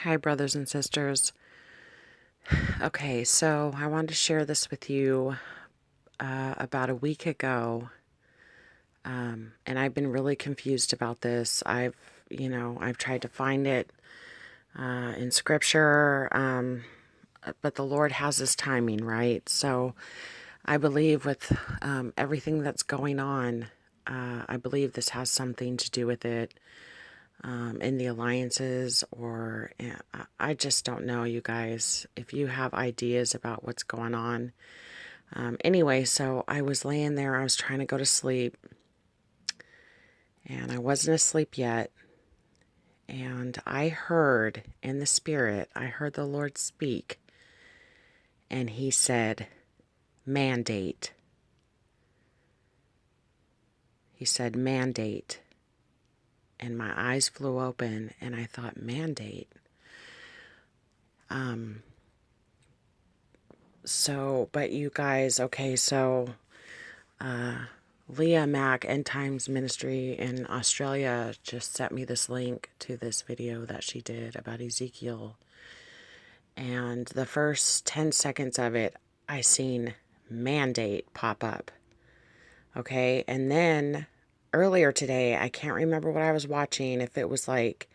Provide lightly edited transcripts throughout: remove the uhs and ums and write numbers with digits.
Hi, brothers and sisters. Okay, so I wanted to share this with you about a week ago, and I've been really confused about this. I've tried to find it in Scripture, but the Lord has His timing, right? So I believe with everything that's going on, I believe this has something to do with it. In the alliances, or I just don't know, you guys. If you have ideas about what's going on. Anyway, so I was laying there, I was trying to go to sleep, and I wasn't asleep yet. And I heard in the spirit, I heard the Lord speak, and He said, mandate. He said, mandate. And my eyes flew open, and I thought, mandate. But you guys, okay, so Leah Mack End Times Ministry in Australia just sent me this link to this video that she did about Ezekiel. And the first 10 seconds of it, I seen mandate pop up. Okay, and then earlier today, I can't remember what I was watching, if it was like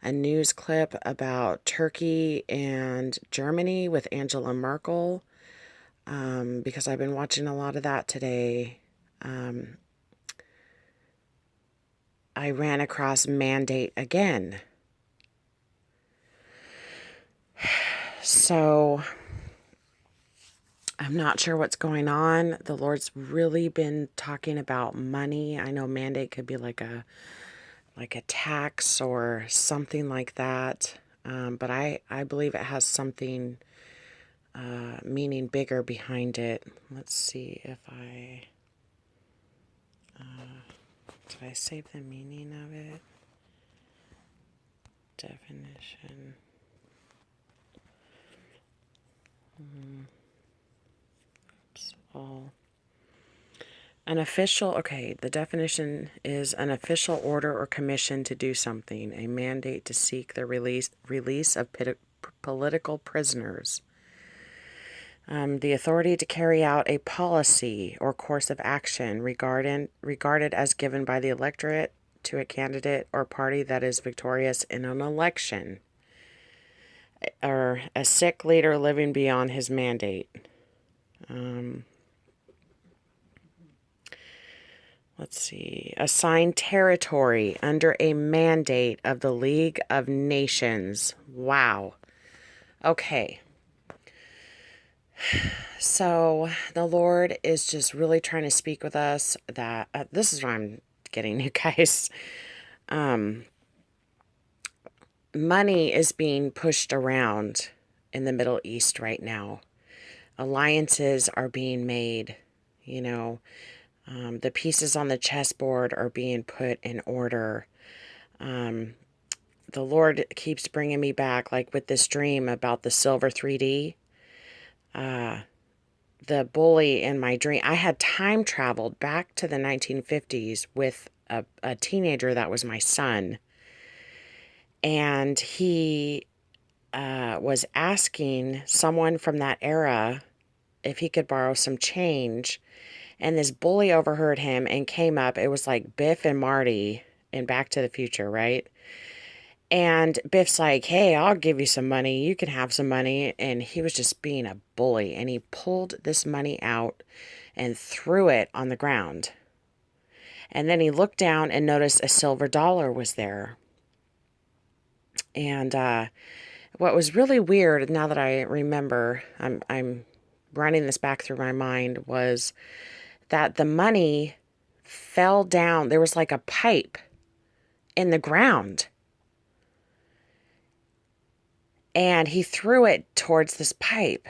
a news clip about Turkey and Germany with Angela Merkel, because I've been watching a lot of that today. I ran across mandate again. So I'm not sure what's going on. The Lord's really been talking about money. I know mandate could be like a tax or something like that. But I believe it has something meaning bigger behind it. Let's see if did I save the meaning of it? Definition. All. The definition is an official order or commission to do something, a mandate to seek the release of political prisoners, the authority to carry out a policy or course of action regarded as given by the electorate to a candidate or party that is victorious in an election, or a sick leader living beyond his mandate. Let's see. Assign territory under a mandate of the League of Nations. Wow. Okay. So the Lord is just really trying to speak with us that this is what I'm getting, you guys. Money is being pushed around in the Middle East right now. Alliances are being made, you know. The pieces on the chessboard are being put in order. The Lord keeps bringing me back, like with this dream about the silver 3D. The bully in my dream, I had time traveled back to the 1950s with a teenager that was my son. And he was asking someone from that era if he could borrow some change. And this bully overheard him and came up. It was like Biff and Marty in Back to the Future, right? And Biff's like, hey, I'll give you some money. You can have some money. And he was just being a bully. And he pulled this money out and threw it on the ground. And then he looked down and noticed a silver dollar was there. And what was really weird, now that I remember, I'm running this back through my mind, was that the money fell down. There was like a pipe in the ground. And he threw it towards this pipe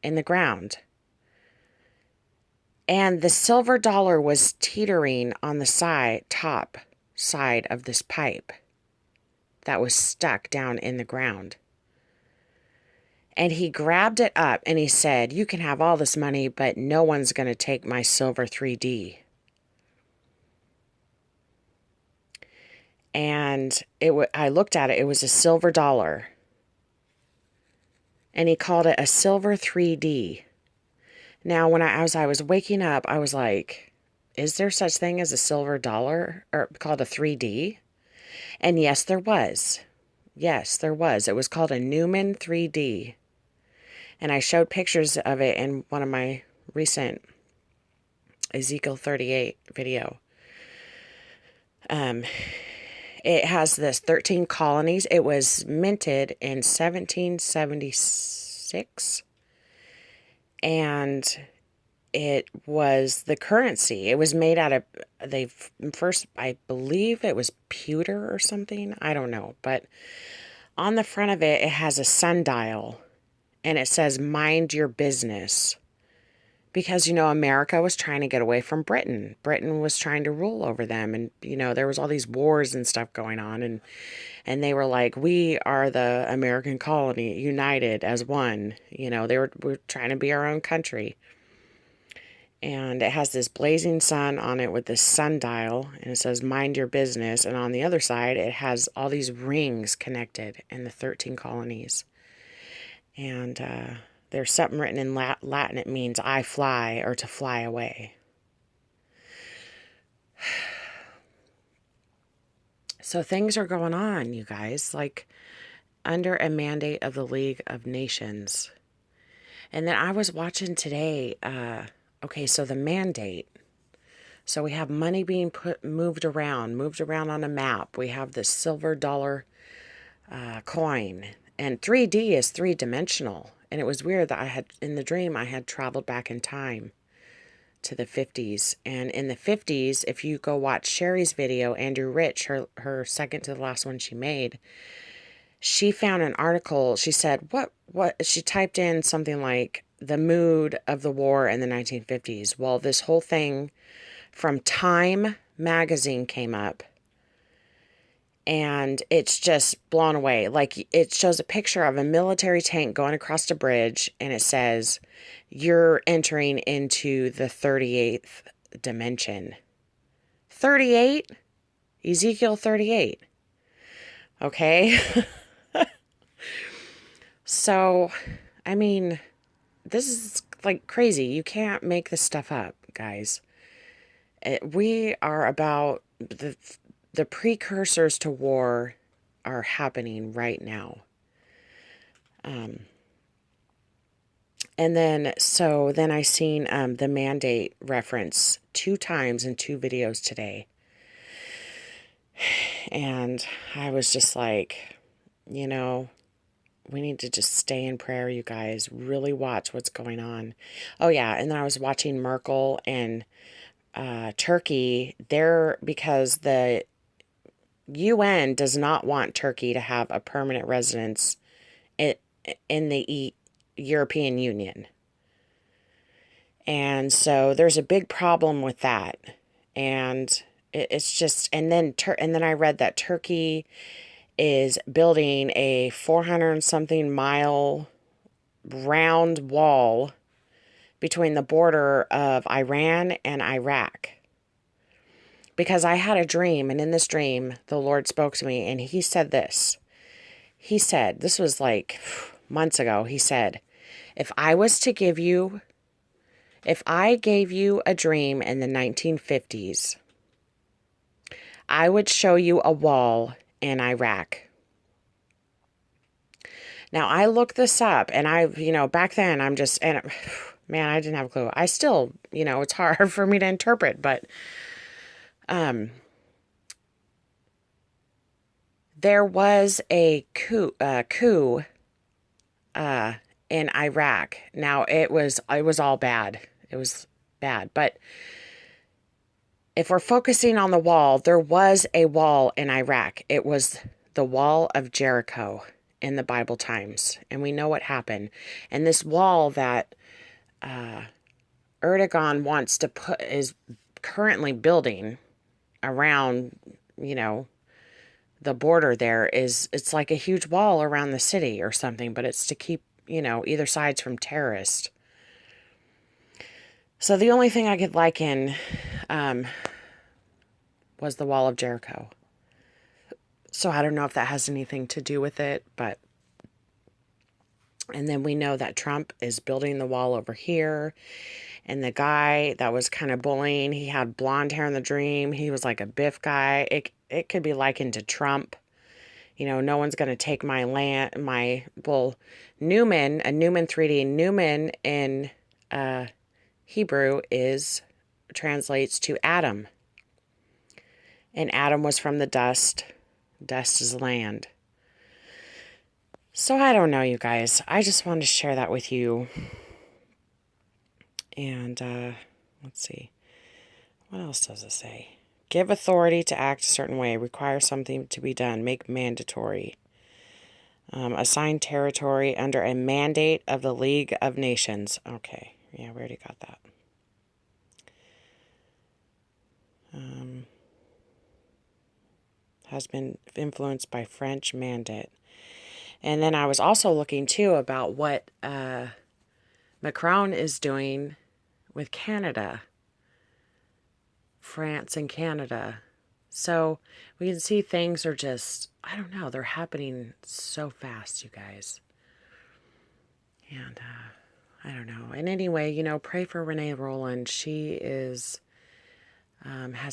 in the ground. And the silver dollar was teetering on the top side of this pipe that was stuck down in the ground. And he grabbed it up and he said, you can have all this money, but no one's going to take my silver 3D. And I looked at it. It was a silver dollar. and he called it a silver 3D. Now, as I was waking up, I was like, is there such thing as a silver dollar or called a 3D? And yes, there was. Yes, there was. It was called a Newman 3D. And I showed pictures of it in one of my recent Ezekiel 38 video. It has this 13 colonies. It was minted in 1776. And it was the currency. It was made out of, I believe it was pewter or something. I don't know. But on the front of it, it has a sundial. And it says, mind your business. Because, America was trying to get away from Britain. Britain was trying to rule over them. And, there was all these wars and stuff going on. And they were like, we are the American colony, united as one. We're trying to be our own country. And it has this blazing sun on it with this sundial. And it says, mind your business. And on the other side, it has all these rings connected in the 13 colonies. And there's something written in Latin. It means I fly, or to fly away. So things are going on, you guys, like under a mandate of the League of Nations. And then I was watching today, so the mandate. So we have money being moved around on a map. We have this silver dollar coin. And 3D is three-dimensional. And it was weird that in the dream, I had traveled back in time to the 50s. And in the 50s, if you go watch Sherry's video, Andrew Rich, her second to the last one she made, she found an article. She said, she typed in something like the mood of the war in the 1950s. Well, this whole thing from Time magazine came up. And it's just blown away. Like, it shows a picture of a military tank going across a bridge, and it says, you're entering into the 38th dimension. 38? Ezekiel 38. Okay? So, I mean, this is like crazy. You can't make this stuff up, guys. We are about the precursors to war are happening right now. And then I seen the mandate reference 2 times in 2 videos today. And I was just like, we need to just stay in prayer, you guys. Really watch what's going on. Oh, yeah. And then I was watching Merkel and Turkey there because the UN does not want Turkey to have a permanent residence in the European Union. And so there's a big problem with that. And it's just, and then I read that Turkey is building a 400 something mile round wall between the border of Iran and Iraq. Because I had a dream, and in this dream, the Lord spoke to me, and he said this. He said, this was like months ago, he said, if I gave you a dream in the 1950s, I would show you a wall in Iraq. Now, I looked this up, and back then, I didn't have a clue. I still, it's hard for me to interpret, but there was a coup in Iraq. Now, it was all bad. It was bad. But if we're focusing on the wall, there was a wall in Iraq. It was the wall of Jericho in the Bible times. And we know what happened. And this wall that Erdogan is currently building around, the border there it's like a huge wall around the city or something, but it's to keep, either sides from terrorists. So the only thing I could liken was the wall of Jericho. So I don't know if that has anything to do with it, but And then we know that Trump is building the wall over here. And the guy that was kind of bullying, he had blonde hair in the dream. He was like a Biff guy. It could be likened to Trump. You know, no one's going to take my land, Newman, a Newman 3D. Newman in Hebrew translates to Adam. And Adam was from the dust. Dust is land. So I don't know, you guys. I just wanted to share that with you. And let's see. What else does it say? Give authority to act a certain way. Require something to be done. Make mandatory. Assign territory under a mandate of the League of Nations. Okay. Yeah, we already got that. Has been influenced by French mandate. And then I was also looking, too, about what Macron is doing with Canada. France and Canada. So we can see things are just, I don't know, they're happening so fast, you guys. And I don't know. And anyway, you know, pray for Renee Roland. She has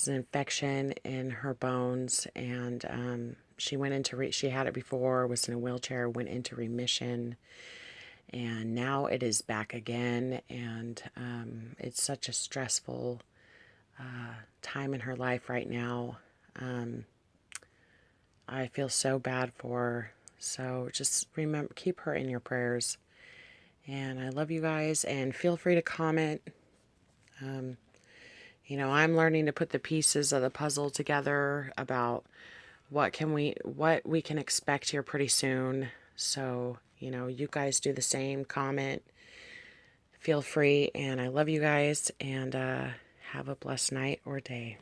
an infection in her bones, and she went into, she had it before, was in a wheelchair, went into remission, and now it is back again. And it's such a stressful time in her life right now. I feel so bad for her. So just remember, keep her in your prayers. And I love you guys, and feel free to comment. You know, I'm learning to put the pieces of the puzzle together about what we can expect here pretty soon. So, you know, you guys do the same, comment, feel free, and I love you guys, and have a blessed night or day.